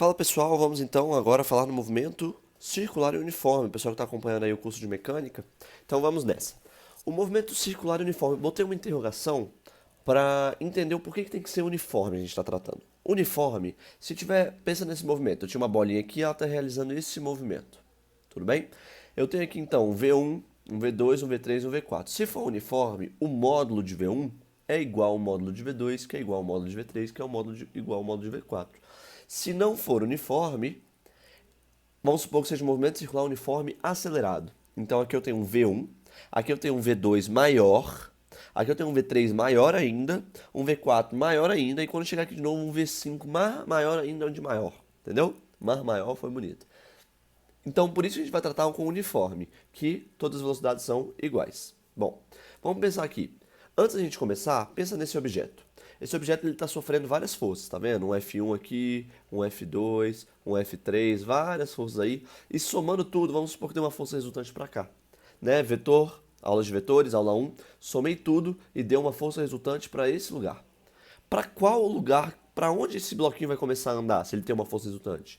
Fala pessoal, vamos então agora falar no movimento circular e uniforme, o pessoal que está acompanhando aí o curso de mecânica. Então vamos nessa. O movimento circular e uniforme, botei uma interrogação para entender o porquê que tem que ser uniforme a gente está tratando. Uniforme, se tiver, pensa nesse movimento, eu tinha uma bolinha aqui e ela está realizando esse movimento, tudo bem? Eu tenho aqui então um V1, um V2, um V3 e um V4. Se for uniforme, o módulo de V1 é igual ao módulo de V2, que é igual ao módulo de V3, que é igual ao módulo de V4. Se não for uniforme, vamos supor que seja um movimento circular uniforme acelerado. Então aqui eu tenho um V1, aqui eu tenho um V2 maior, aqui eu tenho um V3 maior ainda, um V4 maior ainda, e quando chegar aqui de novo um V5 maior ainda, onde maior, entendeu? Maior foi bonito. Então por isso a gente vai tratar com uniforme, que todas as velocidades são iguais. Bom, vamos pensar aqui. Antes da gente começar, pensa nesse objeto. Esse objeto está sofrendo várias forças, tá vendo? Um F1 aqui, um F2, um F3, várias forças aí. E somando tudo, vamos supor que tem uma força resultante para cá. Né? Vetor, aulas de vetores, aula 1, somei tudo e deu uma força resultante para esse lugar. Para qual lugar, para onde esse bloquinho vai começar a andar, se ele tem uma força resultante?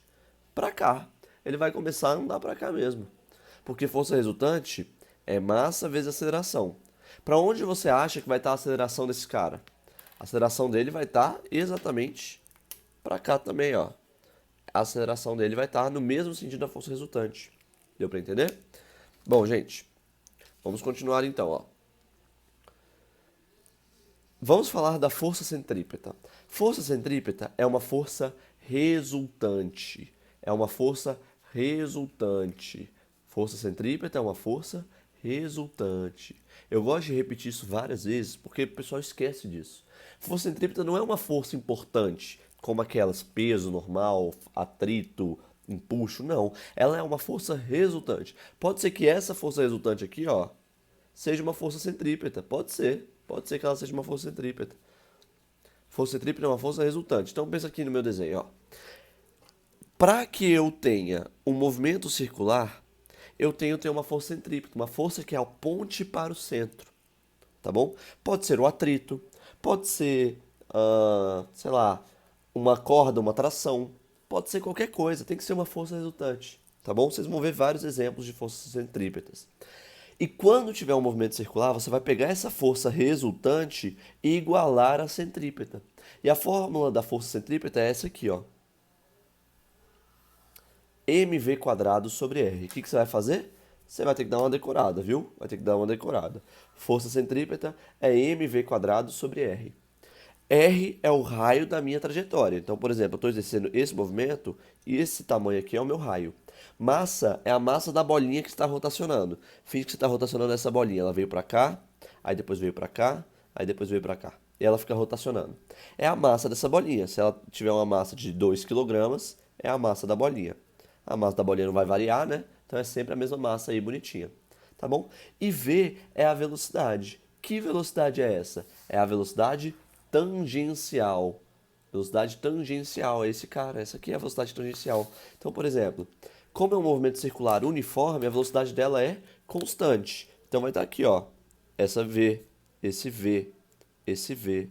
Para cá. Ele vai começar a andar para cá mesmo. Porque força resultante é massa vezes aceleração. Para onde você acha que vai estar a aceleração desse cara? A aceleração dele vai estar exatamente para cá também, ó. A aceleração dele vai estar no mesmo sentido da força resultante. Deu para entender? Bom, gente, vamos continuar então, ó. Vamos falar da força centrípeta. Força centrípeta é uma força resultante. É uma força resultante. Força centrípeta é uma força resultante. Eu gosto de repetir isso várias vezes porque o pessoal esquece disso. Força centrípeta não é uma força importante, como aquelas peso normal, atrito, empuxo, não. Ela é uma força resultante. Pode ser que essa força resultante aqui, ó, seja uma força centrípeta. Pode ser. Pode ser que ela seja uma força centrípeta. Força centrípeta é uma força resultante. Então pensa aqui no meu desenho, ó. Para que eu tenha um movimento circular, eu tenho que ter uma força centrípeta, uma força que aponte para o centro, tá bom? Pode ser o atrito, pode ser, sei lá, uma corda, uma tração, pode ser qualquer coisa, tem que ser uma força resultante, tá bom? Vocês vão ver vários exemplos de forças centrípetas. E quando tiver um movimento circular, você vai pegar essa força resultante e igualar a centrípeta. E a fórmula da força centrípeta é essa aqui, ó. mv quadrado sobre r. O que você vai fazer? Você vai ter que dar uma decorada, viu? Vai ter que dar uma decorada. Força centrípeta é mv quadrado sobre r. R é o raio da minha trajetória. Então, por exemplo, eu estou exercendo esse movimento e esse tamanho aqui é o meu raio. Massa é a massa da bolinha que está rotacionando. Finge que você está rotacionando essa bolinha. Ela veio para cá, aí depois veio para cá, aí depois veio para cá. E ela fica rotacionando. É a massa dessa bolinha. Se ela tiver uma massa de 2 kg, é a massa da bolinha. A massa da bolinha não vai variar, né? Então é sempre a mesma massa aí bonitinha. Tá bom? E V é a velocidade. Que velocidade é essa? É a velocidade tangencial. Velocidade tangencial é esse cara, essa aqui é a velocidade tangencial. Então, por exemplo, como é um movimento circular uniforme, a velocidade dela é constante. Então vai estar aqui, ó, essa V, esse V, esse V,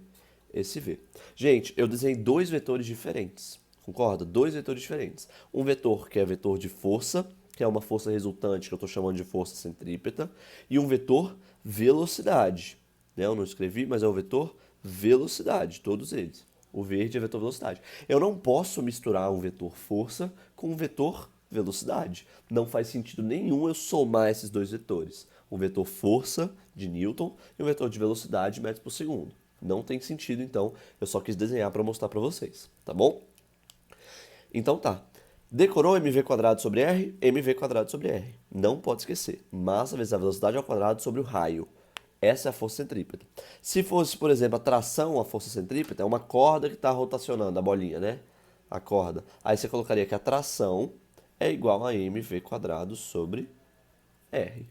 esse V. Gente, eu desenhei dois vetores diferentes, concorda? Dois vetores diferentes. Um vetor que é vetor de força, que é uma força resultante que eu estou chamando de força centrípeta, e um vetor velocidade. Né? Eu não escrevi, mas é o vetor velocidade, todos eles. O verde é vetor velocidade. Eu não posso misturar um vetor força com um vetor velocidade. Não faz sentido nenhum eu somar esses dois vetores. Um vetor força de Newton e um vetor de velocidade metros por segundo. Não tem sentido, então eu só quis desenhar para mostrar para vocês, tá bom? Então tá. Decorou mv quadrado sobre r? Mv quadrado sobre r. Não pode esquecer. Massa vezes a velocidade ao quadrado sobre o raio. Essa é a força centrípeta. Se fosse, por exemplo, a tração, a força centrípeta, é uma corda que está rotacionando a bolinha, né? A corda. Aí você colocaria que a tração é igual a mv quadrado sobre r.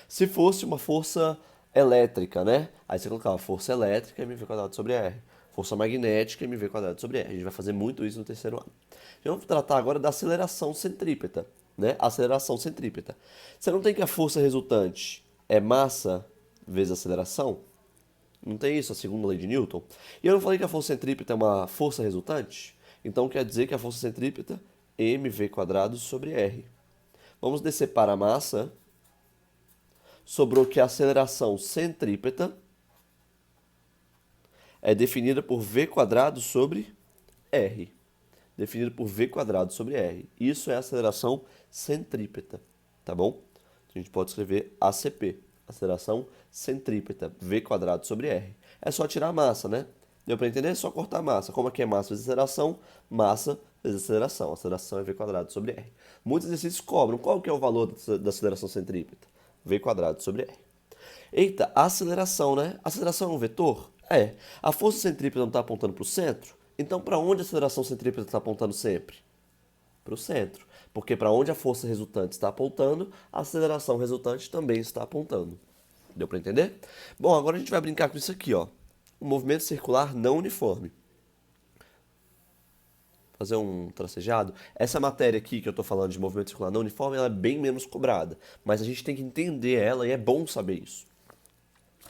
Se fosse uma força elétrica, né? Aí você colocava força elétrica mv quadrado sobre r. Força magnética mv quadrado sobre r. A gente vai fazer muito isso no terceiro ano. Vamos tratar agora da aceleração centrípeta, né? Aceleração centrípeta. Você não tem que a força resultante é massa vezes aceleração? Não tem isso, a segunda lei de Newton? E eu não falei que a força centrípeta é uma força resultante? Então quer dizer que a força centrípeta mv² sobre r. Vamos descer para a massa. Sobrou que a aceleração centrípeta é definida por v² sobre r. Definida por v² sobre r. Isso é a aceleração centrípeta, tá bom? A gente pode escrever ACP, aceleração centrípeta, v² sobre r. É só tirar a massa, né? Deu para entender? É só cortar a massa. Como aqui é massa vezes aceleração, massa vezes aceleração. A aceleração é v² sobre r. Muitos exercícios cobram. Qual que é o valor da aceleração centrípeta? v² sobre r. Eita, aceleração, né? Aceleração é um vetor? É. A força centrípeta não está apontando para o centro? Então, para onde a aceleração centrípeta está apontando sempre? Para o centro. Porque para onde a força resultante está apontando, a aceleração resultante também está apontando. Deu para entender? Bom, agora a gente vai brincar com isso aqui, ó. Um movimento circular não uniforme. Fazer um tracejado. Essa matéria aqui que eu estou falando de movimento circular não uniforme, ela é bem menos cobrada. Mas a gente tem que entender ela e é bom saber isso.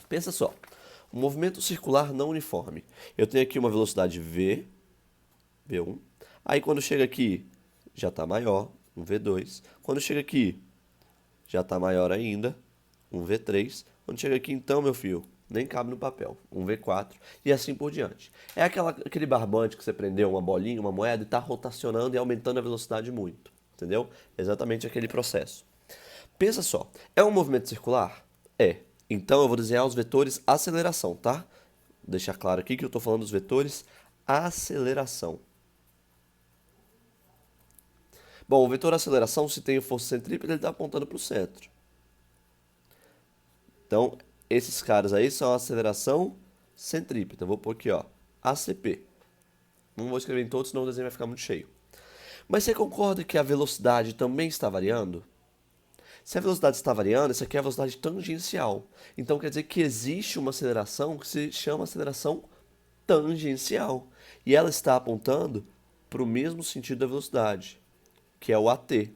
Pensa só. Um movimento circular não uniforme. Eu tenho aqui uma velocidade v, v1. Aí quando chega aqui, já está maior, um v2. Quando chega aqui, já está maior ainda, um v3. Quando chega aqui, então, meu filho, nem cabe no papel, um v4 e assim por diante. É aquele barbante que você prendeu uma bolinha, uma moeda e está rotacionando e aumentando a velocidade muito, entendeu? Exatamente aquele processo. Pensa só, é um movimento circular? É. Então eu vou desenhar os vetores aceleração, tá? Vou deixar claro aqui que eu estou falando dos vetores aceleração. Bom, o vetor aceleração, se tem força centrípeta, ele está apontando para o centro. Então, esses caras aí são a aceleração centrípeta. Vou pôr aqui, ó, ACP. Não vou escrever em todos, senão o desenho vai ficar muito cheio. Mas você concorda que a velocidade também está variando? Se a velocidade está variando, essa aqui é a velocidade tangencial. Então quer dizer que existe uma aceleração que se chama aceleração tangencial. E ela está apontando para o mesmo sentido da velocidade, que é o AT.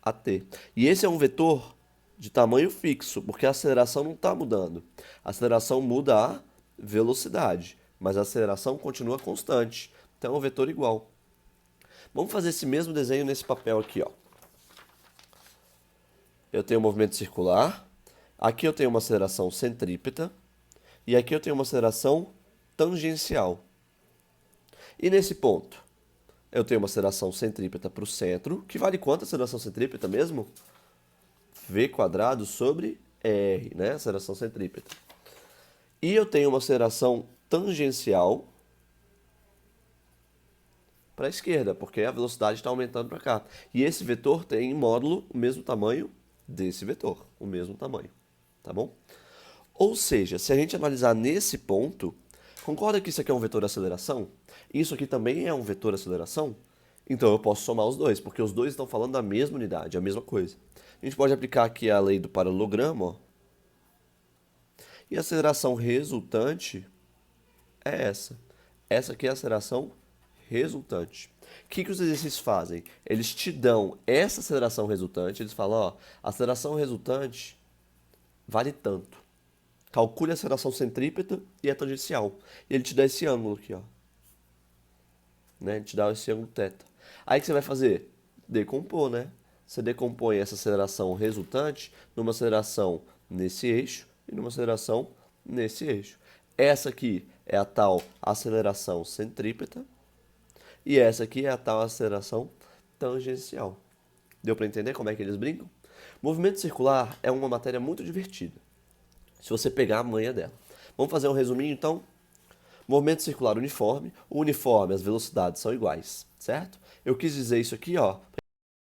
AT. E esse é um vetor de tamanho fixo, porque a aceleração não está mudando. A aceleração muda a velocidade, mas a aceleração continua constante. Então é um vetor igual. Vamos fazer esse mesmo desenho nesse papel aqui, ó. Eu tenho um movimento circular, aqui eu tenho uma aceleração centrípeta, e aqui eu tenho uma aceleração tangencial. E nesse ponto, eu tenho uma aceleração centrípeta para o centro, que vale quanto a aceleração centrípeta mesmo? v² sobre r, né? Aceleração centrípeta. E eu tenho uma aceleração tangencial para a esquerda, porque a velocidade está aumentando para cá. E esse vetor tem em módulo o mesmo tamanho desse vetor, o mesmo tamanho, tá bom? Ou seja, se a gente analisar nesse ponto, concorda que isso aqui é um vetor aceleração? Isso aqui também é um vetor aceleração? Então eu posso somar os dois, porque os dois estão falando da mesma unidade, a mesma coisa. A gente pode aplicar aqui a lei do paralelogramo, ó. E a aceleração resultante é essa. Essa aqui é a aceleração resultante. O que os exercícios fazem? Eles te dão essa aceleração resultante, eles falam, ó, a aceleração resultante vale tanto. Calcule a aceleração centrípeta e a tangencial. E ele te dá esse ângulo aqui, ó. Né? Ele te dá esse ângulo θ. Aí o que você vai fazer? Decompor, né? Você decompõe essa aceleração resultante numa aceleração nesse eixo e numa aceleração nesse eixo. Essa aqui é a tal aceleração centrípeta e essa aqui é a tal aceleração tangencial. Deu para entender como é que eles brincam? Movimento circular é uma matéria muito divertida, se você pegar a manha dela. Vamos fazer um resuminho, então? Movimento circular uniforme. O uniforme, as velocidades são iguais, certo? Eu quis dizer isso aqui, ó,